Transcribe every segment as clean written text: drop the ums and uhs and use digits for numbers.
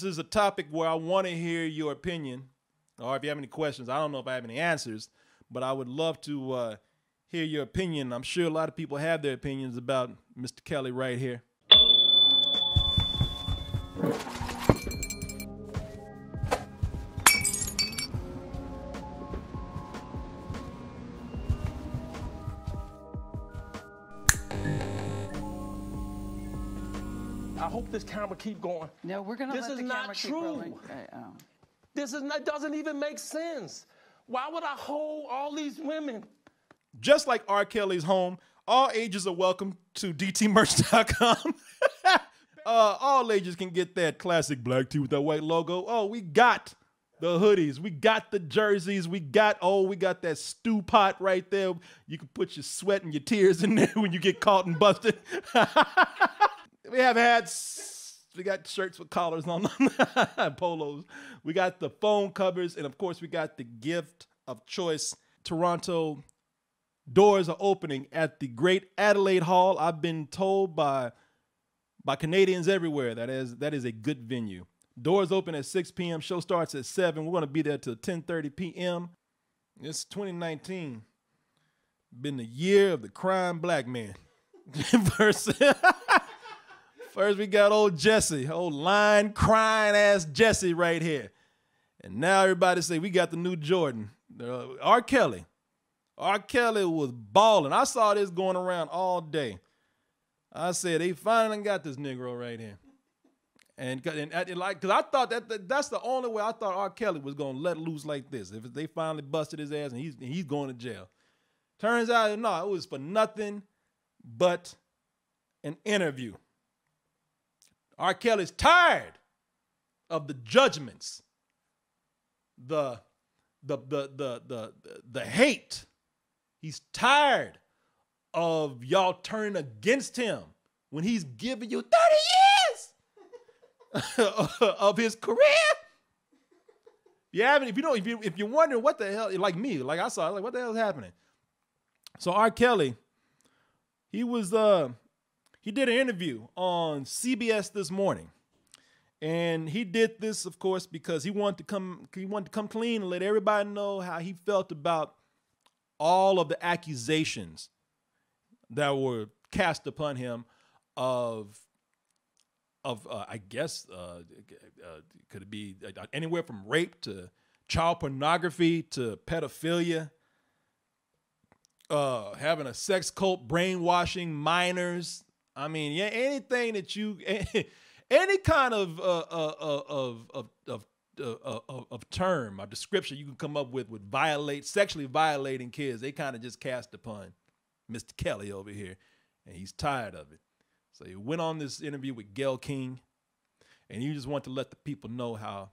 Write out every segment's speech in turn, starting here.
This is a topic where I want to hear your opinion, or if you have any questions. I don't know if I have any answers, but I would love to hear your opinion. I'm sure a lot of people have their opinions about Mr. Kelly right here. I hope this camera keep going. No, we're gonna let the camera keep rolling. This is not true. This doesn't even make sense. Why would I hold all these women? Just like R. Kelly's home, all ages are welcome to dtmerch.com. All ages can get that classic black tee with that white logo. Oh, we got the hoodies. We got the jerseys. We got that stew pot right there. You can put your sweat and your tears in there when you get caught and busted. We have hats. We got shirts with collars on them, polos. We got the phone covers, and of course, we got the gift of choice. Toronto doors are opening at the Great Adelaide Hall. I've been told by Canadians everywhere that is a good venue. Doors open at 6 p.m. Show starts at 7. We're going to be there till 10:30 p.m. It's 2019. Been the year of the crying black man. First, we got old Jesse, old line crying ass Jesse right here. And now everybody say we got the new Jordan. R. Kelly. R. Kelly was balling. I saw this going around all day. I said, they finally got this Negro right here. And because I thought that's the only way I thought R. Kelly was going to let loose like this. If they finally busted his ass and he's going to jail. Turns out, no, it was for nothing but an interview. R. Kelly's tired of the judgments, the hate. He's tired of y'all turning against him when he's giving you 30 years of his career. If you're wondering what the hell, like me, like I saw, like what the hell is happening? So R. Kelly, he did an interview on CBS this morning, and he did this, of course, because he wanted to come clean and let everybody know how he felt about all of the accusations that were cast upon him of I guess could it be anywhere from rape to child pornography to pedophilia, having a sex cult, brainwashing minors. I mean, yeah, anything that any kind of term or description you can come up with would sexually violating kids, they kind of just cast upon Mr. Kelly over here, and he's tired of it. So he went on this interview with Gayle King, and he just wanted to let the people know how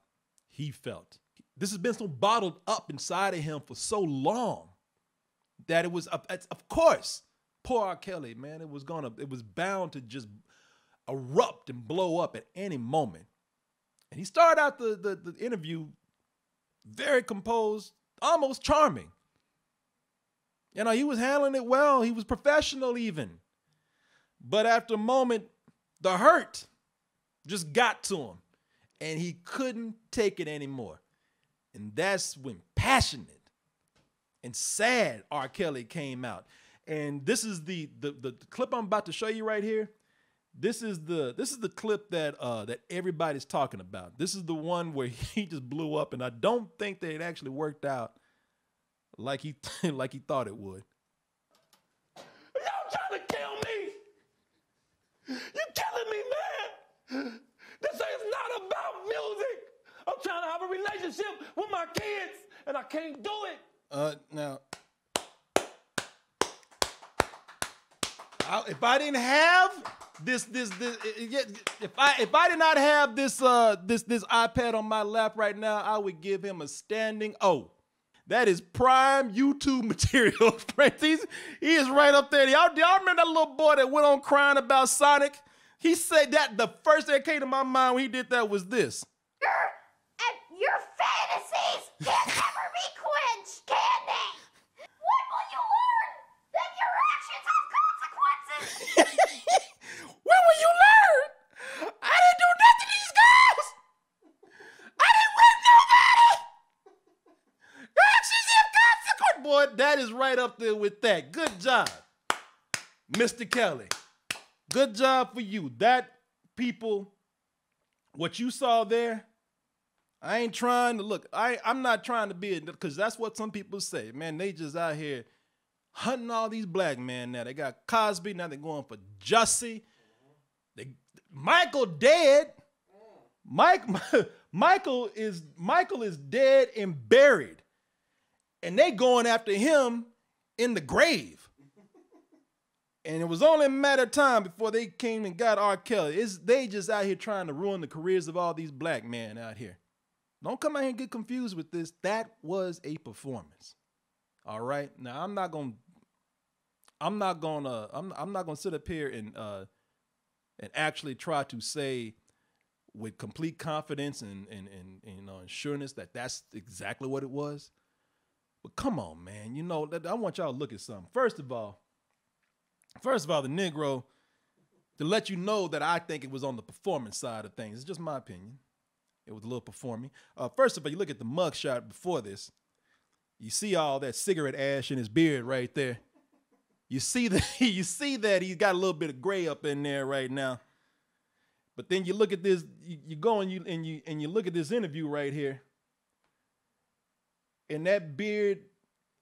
he felt. This has been so bottled up inside of him for so long that it was, of course, poor R. Kelly, man, it was bound to just erupt and blow up at any moment. And he started out the interview very composed, almost charming. You know, he was handling it well. He was professional even. But after a moment, the hurt just got to him, and he couldn't take it anymore. And that's when passionate and sad R. Kelly came out. And this is the clip I'm about to show you right here. This is the clip that everybody's talking about. This is the one where he just blew up, and I don't think that it actually worked out like he thought it would. Y'all trying to kill me? You killing me, man? This is not about music. I'm trying to have a relationship with my kids, and I can't do it. Now, if I didn't have this, if I did not have this iPad on my lap right now, I would give him a standing O. That is prime YouTube material. He is right up there. Y'all remember that little boy that went on crying about Sonic? He said that the first thing that came to my mind when he did that was this. Your fantasies can never be quenched, can they? When will you learn that your actions have consequences? When will you learn? I didn't do nothing to these girls. boy, that is right up there with that. Good job, Mr. Kelly. Good job for you. That, people, what you saw there, I ain't trying to look. I'm not trying to be, because that's what some people say. Man, they just out here hunting all these black men now. They got Cosby, now they're going for Jussie. Michael dead. Michael is dead and buried. And they going after him in the grave. And it was only a matter of time before they came and got R. Kelly. They just out here trying to ruin the careers of all these black men out here. Don't come out here and get confused with this. That was a performance. All right. Now I'm not gonna sit up here and actually try to say with complete confidence and assurance that that's exactly what it was. But come on, man. You know, I want y'all to look at something. First of all, the Negro, to let you know that I think it was on the performance side of things. It's just my opinion. It was a little performing. First of all, you look at the mugshot before this. You see all that cigarette ash in his beard right there. You see that he's got a little bit of gray up in there right now. But then you look at this, you go and you look at this interview right here. And that beard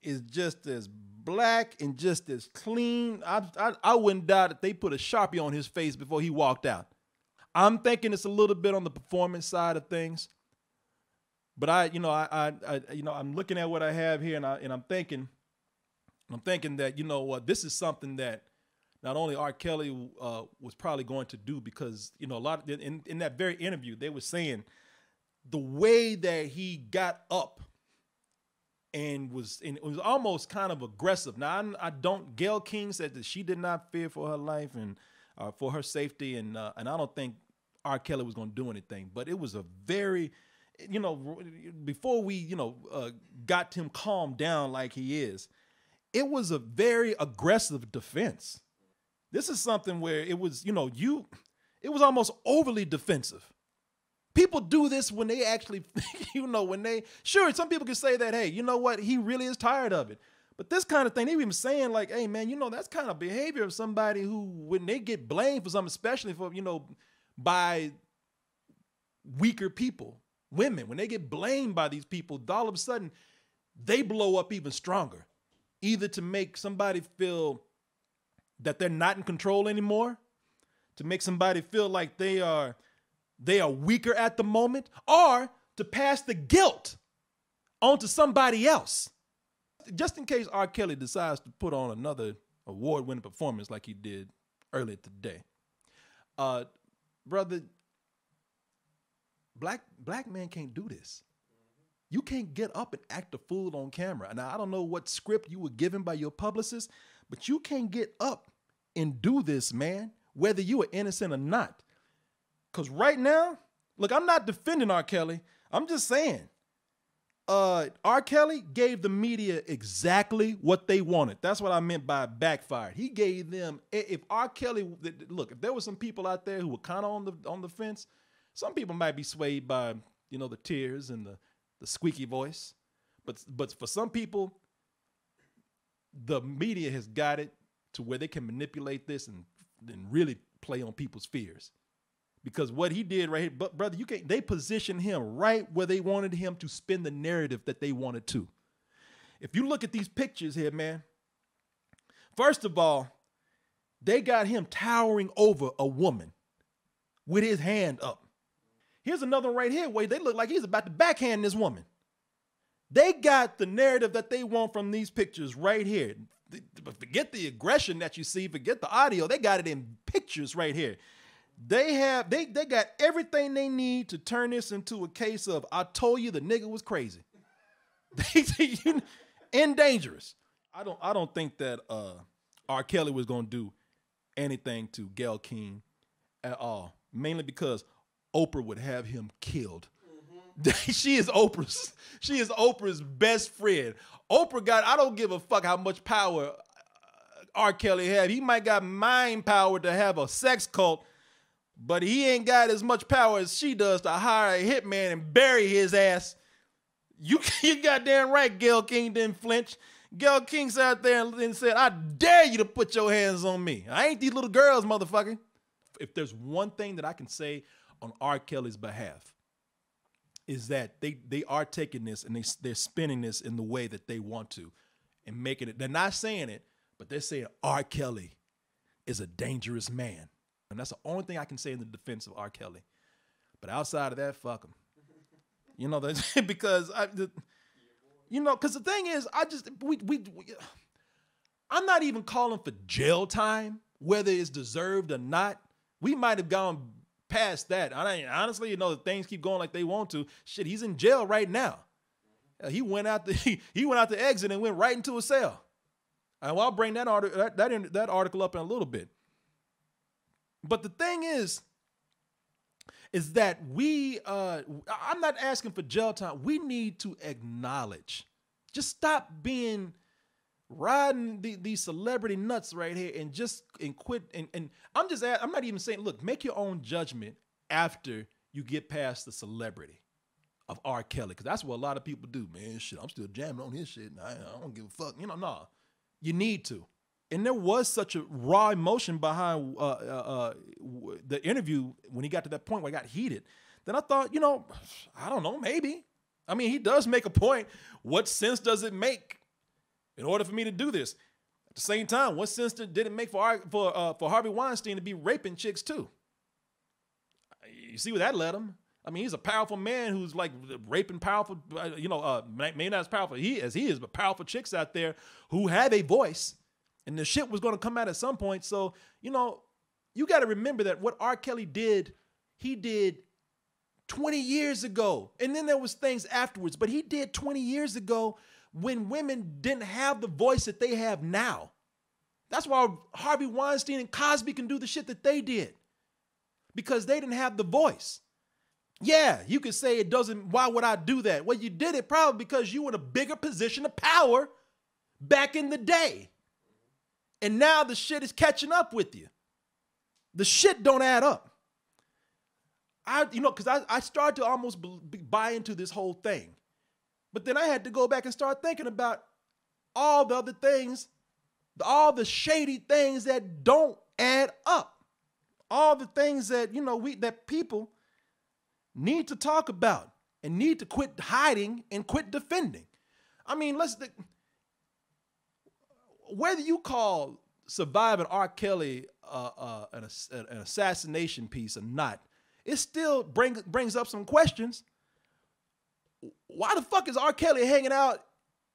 is just as black and just as clean. I wouldn't doubt that they put a Sharpie on his face before he walked out. I'm thinking it's a little bit on the performance side of things, but I'm looking at what I have here, and I'm thinking that this is something that not only R. Kelly was probably going to do, because a lot of, in that very interview they were saying the way that he got up and it was almost kind of aggressive. Now Gayle King said that she did not fear for her life and for her safety, and I don't think R. Kelly was going to do anything. But it was a very, before we got him calmed down like he is, it was a very aggressive defense. This is something where it was, it was almost overly defensive. People do this when they actually, sure, some people can say that, hey, you know what, he really is tired of it. But this kind of thing, they were even saying like, hey, man, that's kind of behavior of somebody who, when they get blamed for something, especially for, by weaker people, women, when they get blamed by these people, all of a sudden, they blow up even stronger, either to make somebody feel that they're not in control anymore, to make somebody feel like they are weaker at the moment, or to pass the guilt onto somebody else. Just in case R. Kelly decides to put on another award-winning performance like he did earlier today. Brother, black man can't do this. You can't get up and act a fool on camera. Now, I don't know what script you were given by your publicist, but you can't get up and do this, man, whether you are innocent or not. Because right now, look, I'm not defending R. Kelly. I'm just saying, R. Kelly gave the media exactly what they wanted. That's what I meant by backfired. He gave them, if R. Kelly, look, if there were some people out there who were kind of on the fence, some people might be swayed by, the tears and the squeaky voice. But for some people, the media has got it to where they can manipulate this and really play on people's fears. Because what he did right here, but brother, they positioned him right where they wanted him to spin the narrative that they wanted to. If you look at these pictures here, man, first of all, they got him towering over a woman with his hand up. Here's another one right here where they look like he's about to backhand this woman. They got the narrative that they want from these pictures right here. Forget the aggression that you see, forget the audio. They got it in pictures right here. They got everything they need to turn this into a case of, I told you the nigga was crazy. And dangerous. I don't think that R. Kelly was gonna do anything to Gayle King at all. Mainly because Oprah would have him killed. Mm-hmm. She is Oprah's best friend. Oprah I don't give a fuck how much power R. Kelly had. He might got mind power to have a sex cult, but he ain't got as much power as she does to hire a hitman and bury his ass. You goddamn right Gayle King didn't flinch. Gayle King sat there and said, I dare you to put your hands on me. I ain't these little girls, motherfucker. If there's one thing that I can say on R. Kelly's behalf, is that they are taking this and they're spinning this in the way that they want to and making it. They're not saying it, but they're saying R. Kelly is a dangerous man. And that's the only thing I can say in the defense of R. Kelly. But outside of that, fuck him. You know, because because the thing is, I'm not even calling for jail time, whether it's deserved or not. We might have gone past that. Honestly, things keep going like they want to. Shit, he's in jail right now. He went out the exit and went right into a cell. And I'll bring that article up in a little bit. But the thing is that I'm not asking for jail time. We need to acknowledge. Just stop riding these celebrity nuts right here and quit. And I'm not even saying, look, make your own judgment after you get past the celebrity of R. Kelly. Because that's what a lot of people do, man. Shit, I'm still jamming on his shit. And I don't give a fuck. Nah. You need to. And there was such a raw emotion behind the interview when he got to that point where it got heated. Then I thought, I don't know, maybe. I mean, he does make a point. What sense does it make in order for me to do this? At the same time, what sense did it make for Harvey Weinstein to be raping chicks too? You see where that led him? I mean, he's a powerful man who's like raping powerful, maybe not as powerful as he is, but powerful chicks out there who have a voice. And the shit was going to come out at some point. So, you got to remember that what R. Kelly did, he did 20 years ago. And then there was things afterwards. But he did 20 years ago when women didn't have the voice that they have now. That's why Harvey Weinstein and Cosby can do the shit that they did. Because they didn't have the voice. Yeah, you could say it doesn't, why would I do that? Well, you did it probably because you were in a bigger position of power back in the day. And now the shit is catching up with you. The shit don't add up. Because I started to almost buy into this whole thing. But then I had to go back and start thinking about all the other things, all the shady things that don't add up. All the things that, that people need to talk about and need to quit hiding and quit defending. I mean, whether you call surviving R. Kelly an assassination piece or not, it still brings up some questions. Why the fuck is R. Kelly hanging out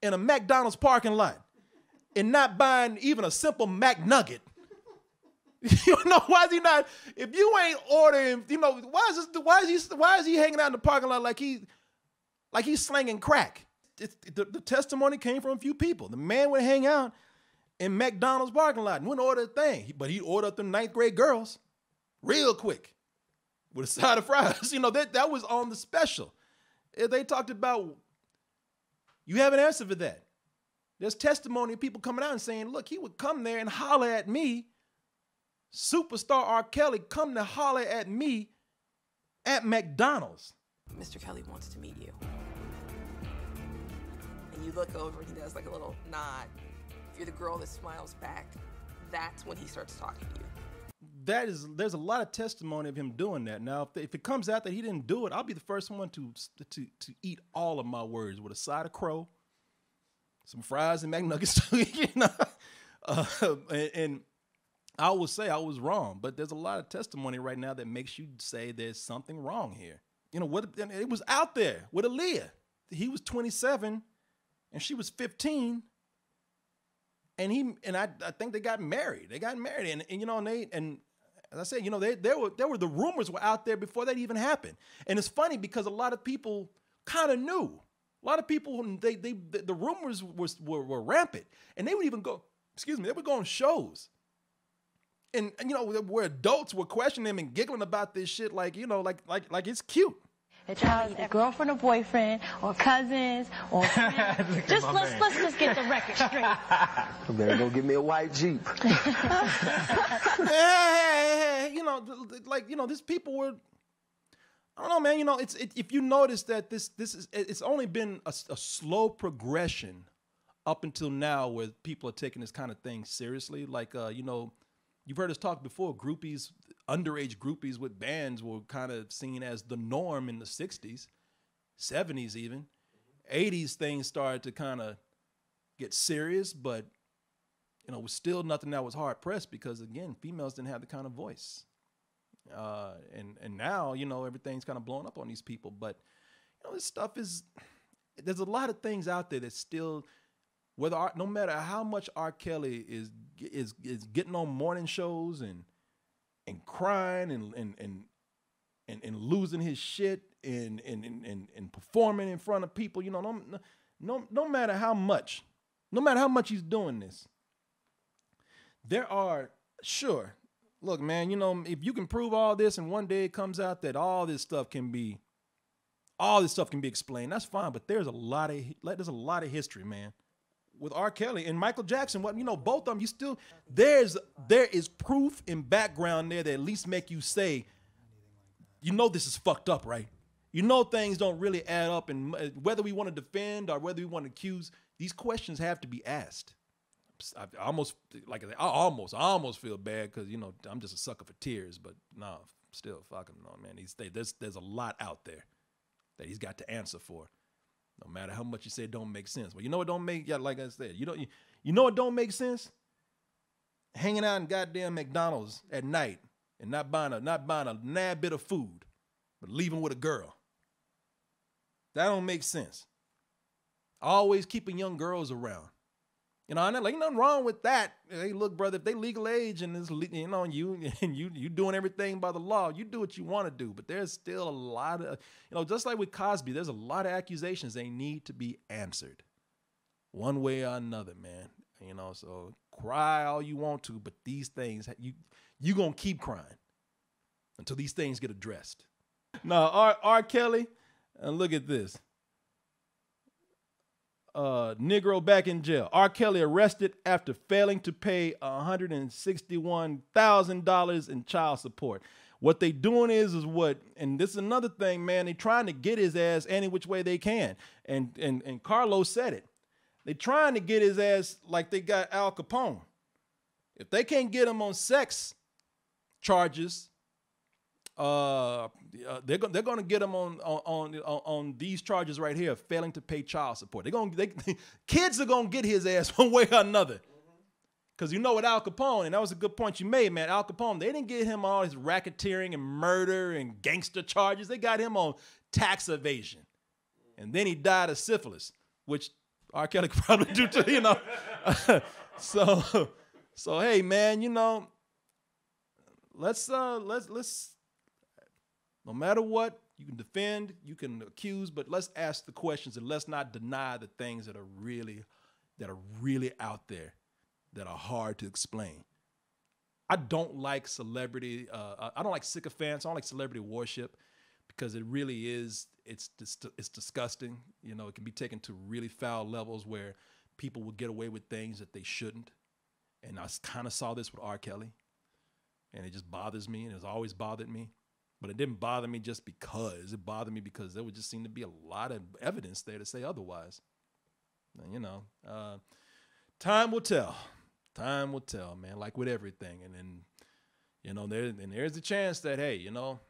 in a McDonald's parking lot and not buying even a simple McNugget? Why is he not? If you ain't ordering, why is he hanging out in the parking lot like he's slinging crack? The testimony came from a few people. The man would hang out in McDonald's parking lot and wouldn't order a thing, but he'd order up the 9th grade girls real quick with a side of fries. That was on the special. They talked about, you have an answer for that. There's testimony of people coming out and saying, look, he would come there and holler at me. Superstar R. Kelly come to holler at me at McDonald's. Mr. Kelly wants to meet you. And you look over and he does like a little nod. If you're the girl that smiles back, that's when he starts talking to you. There's a lot of testimony of him doing that. Now, if it comes out that he didn't do it, I'll be the first one to eat all of my words with a side of crow, some fries and McNuggets, and I will say I was wrong, but there's a lot of testimony right now that makes you say there's something wrong here. It was out there with Aaliyah. He was 27 and she was 15. And I think they got married. They got married, and as I said, there were the rumors were out there before that even happened. And it's funny because a lot of people kind of knew. A lot of people, the rumors were rampant, and they would even go. They would go on shows, and where adults were questioning them and giggling about this shit, like it's cute. It's either girlfriend or boyfriend or cousins or friends. let's just get the record straight. I better go get me a white Jeep. Hey, these people were. I don't know, man. If you notice that it's only been a slow progression up until now where people are taking this kind of thing seriously. Like, you know, you've heard us talk before, groupies, underage groupies with bands were kind of seen as the norm in the 60s, 70s even. 80s things started to kind of get serious, but, you know, it was still nothing that was hard pressed because, again, females didn't have the kind of voice. And now, you know, everything's kind of blowing up on these people. But, you know, this stuff is, there's a lot of things out there that still, no matter how much R. Kelly is getting on morning shows and crying and losing his shit and performing in front of people, you know, no matter how much he's doing this, there are, sure, look, man, you know, if you can prove all this and one day it comes out that all this stuff can be explained, that's fine. But there's a lot of history, man, with R. Kelly and Michael Jackson. What, you know, both of them, you still, there is proof and background there that at least make you say, you know, this is fucked up, right? You know, things don't really add up, and whether we want to defend or whether we want to accuse, these questions have to be asked. I almost feel bad because, you know, I'm just a sucker for tears, but no, still, fuck him, no, man. There's a lot out there that he's got to answer for, no matter how much you say it don't make sense. Well, you know what don't make, yeah, like I said, you know what don't make sense? Hanging out in goddamn McDonald's at night and not buying a nab bit of food, but leaving with a girl. That don't make sense. Always keeping young girls around. You know, and like, nothing wrong with that. Hey, look, brother, if they legal age and it's, you know, you doing everything by the law, you do what you want to do. But there's still a lot of, you know, just like with Cosby, there's a lot of accusations they need to be answered, one way or another, man. You know, so cry all you want to, but these things, you gonna keep crying until these things get addressed. Now, R. Kelly, and look at this. Negro back in jail. R. Kelly arrested after failing to pay $161,000 in child support. What they doing is what, and this is another thing, man, they trying to get his ass any which way they can. And Carlos said it. They trying to get his ass like they got Al Capone. If they can't get him on sex charges, they're gonna get them on these charges right here, failing to pay child support. Kids are gonna get his ass one way or another. Because you know what, Al Capone, and that was a good point you made, man. Al Capone, they didn't get him all his racketeering and murder and gangster charges. They got him on tax evasion, and then he died of syphilis, which R. Kelly could probably do too, you know. So hey, man, you know, let's. No matter what, you can defend, you can accuse, but let's ask the questions and let's not deny the things that are really out there, that are hard to explain. I don't like celebrity, I don't like sycophants, I don't like celebrity worship, because it really is, it's disgusting. You know, it can be taken to really foul levels where people will get away with things that they shouldn't. And I kind of saw this with R. Kelly, and it just bothers me, and it's always bothered me. But it didn't bother me just because. It bothered me because there would just seem to be a lot of evidence there to say otherwise. And, you know, time will tell. Time will tell, man, like with everything. And then, you know, there's a chance that, hey, you know,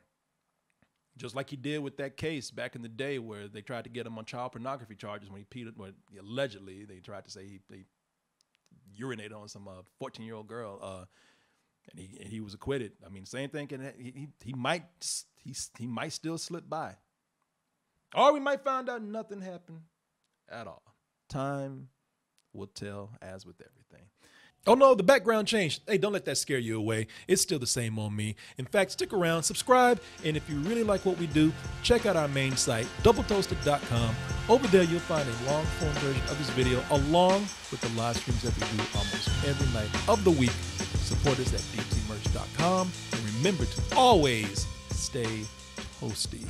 just like he did with that case back in the day where they tried to get him on child pornography charges when he peed, allegedly, they tried to say he urinated on some 14-year-old girl. And he was acquitted. I mean, same thing he might still slip by, or we might find out nothing happened at all. Time will tell, as with everything. Oh no, the background changed. Hey, don't let that scare you away. It's still the same on me. In fact, stick around, subscribe, and if you really like what we do, check out our main site, doubletoasted.com. Over there, you'll find a long-form version of this video, along with the live streams that we do almost every night of the week. Support us at dtmerch.com, and remember to always stay toasty.